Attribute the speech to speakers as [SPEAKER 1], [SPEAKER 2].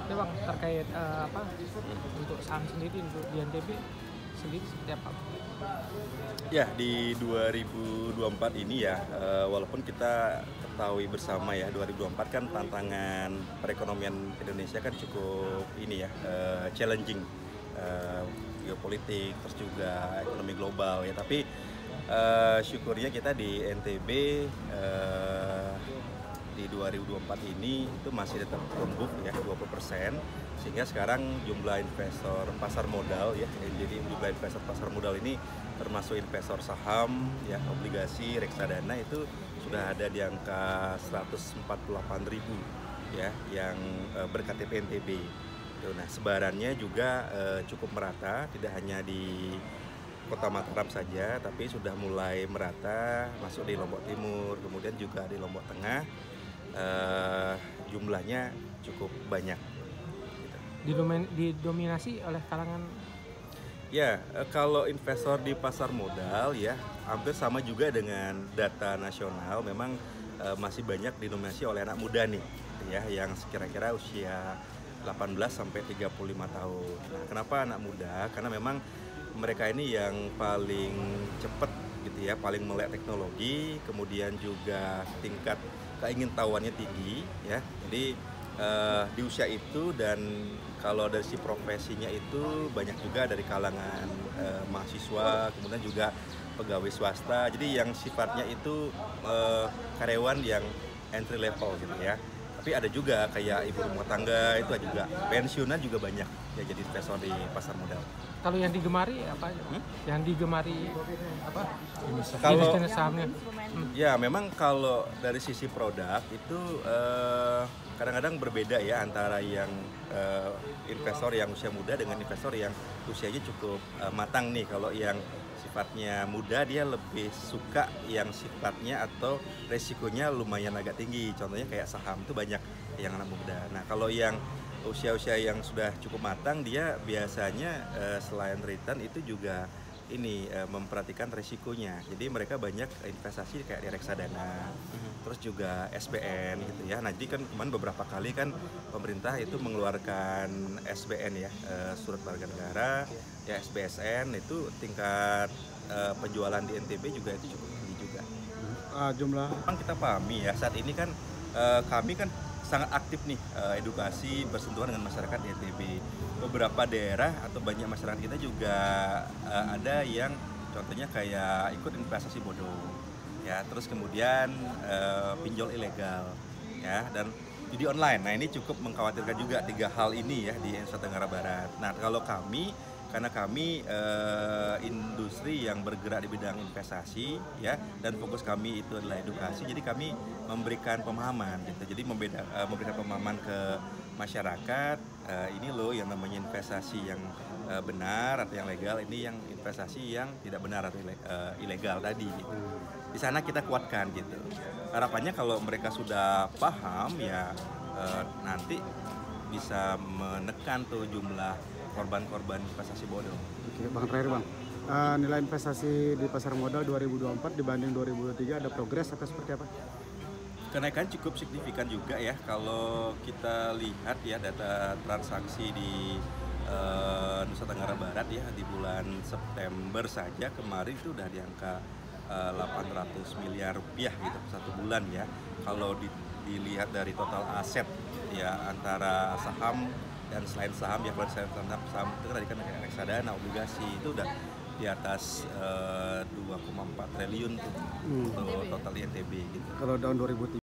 [SPEAKER 1] Ya Bang, terkait untuk saham sendiri untuk di NTB sendiri seperti apa?
[SPEAKER 2] Ya, di 2024 ini ya, walaupun kita ketahui bersama ya, 2024 kan tantangan perekonomian Indonesia kan cukup ini ya, challenging, eh, geopolitik, terus juga ekonomi global ya. Tapi syukurnya kita di NTB di 2024 ini itu masih tetap tumbuh ya 20%, sehingga sekarang jumlah investor pasar modal ya, jadi jumlah investor pasar modal ini termasuk investor saham ya, obligasi, reksadana itu sudah ada di angka 148.000 ya yang berKTP NTB. Nah, sebarannya juga cukup merata, tidak hanya di Kota Mataram saja, tapi sudah mulai merata masuk di Lombok Timur, kemudian juga di Lombok Tengah. Jumlahnya cukup banyak gitu.
[SPEAKER 1] Didominasi oleh kalangan.
[SPEAKER 2] Ya, kalau investor di pasar modal ya hampir sama juga dengan data nasional, memang masih banyak didominasi oleh anak muda nih ya, yang kira-kira usia 18 sampai 35 tahun. Nah, kenapa anak muda? Karena memang mereka ini yang paling cepat gitu ya, paling melek teknologi, kemudian juga tingkat keingintahuannya tinggi ya. Jadi di usia itu, dan kalau dari si profesinya itu banyak juga dari kalangan mahasiswa, kemudian juga pegawai swasta. Jadi yang sifatnya itu karyawan yang entry level gitu ya. Tapi ada juga kayak ibu rumah tangga, itu juga pensiunan juga banyak ya jadi investor di pasar modal.
[SPEAKER 1] Kalau yang digemari apa? Yang digemari apa?
[SPEAKER 2] Kalau
[SPEAKER 1] Jenis sahamnya.
[SPEAKER 2] ya memang kalau dari sisi produk itu kadang-kadang berbeda ya antara yang investor yang usia muda dengan investor yang usianya cukup matang nih. Kalau yang sifatnya muda dia lebih suka yang sifatnya atau resikonya lumayan agak tinggi. Contohnya kayak saham itu banyak yang anak muda. Nah, kalau yang usia-usia yang sudah cukup matang, dia biasanya selain return itu juga ini memperhatikan resikonya. Jadi mereka banyak investasi kayak di reksadana, terus juga SBN gitu ya. Nah, jadi kan kemarin beberapa kali kan pemerintah itu mengeluarkan SBN ya, surat berharga negara, ya SBSN, itu tingkat penjualan di NTB juga itu cukup tinggi juga.
[SPEAKER 3] Jumlah
[SPEAKER 2] Memang kita pahami ya, saat ini kan kami kan sangat aktif nih edukasi bersentuhan dengan masyarakat di NTB. Beberapa daerah atau banyak masyarakat kita juga ada yang contohnya kayak ikut investasi bodong ya, terus kemudian pinjol ilegal ya, dan judi online. Nah, ini cukup mengkhawatirkan juga tiga hal ini ya di Nusa Tenggara Barat. Nah, kalau kami, karena kami industri yang bergerak di bidang investasi ya, dan fokus kami itu adalah edukasi, jadi kami memberikan pemahaman gitu. Jadi memberikan pemahaman ke masyarakat, ini loh yang namanya investasi yang benar atau yang legal, ini yang investasi yang tidak benar atau ilegal tadi gitu. Di sana kita kuatkan gitu. Harapannya kalau mereka sudah paham ya nanti bisa menekan tuh jumlah korban-korban investasi bodong.
[SPEAKER 3] Oke, Bang, terakhir Bang, nilai investasi di pasar modal 2024 dibanding 2023 ada progres atau seperti apa?
[SPEAKER 2] Kenaikan cukup signifikan juga ya, kalau kita lihat ya data transaksi di Nusa Tenggara Barat ya, di bulan September saja kemarin itu udah di angka 800 miliar rupiah gitu satu bulan ya. Kalau dilihat dari total aset ya, antara saham dan selain saham ya, selain saham itu tadi kan reksadana, obligasi, itu udah di atas 2,4 triliun tuh untuk total INTB gitu.
[SPEAKER 3] Kalau tahun 2003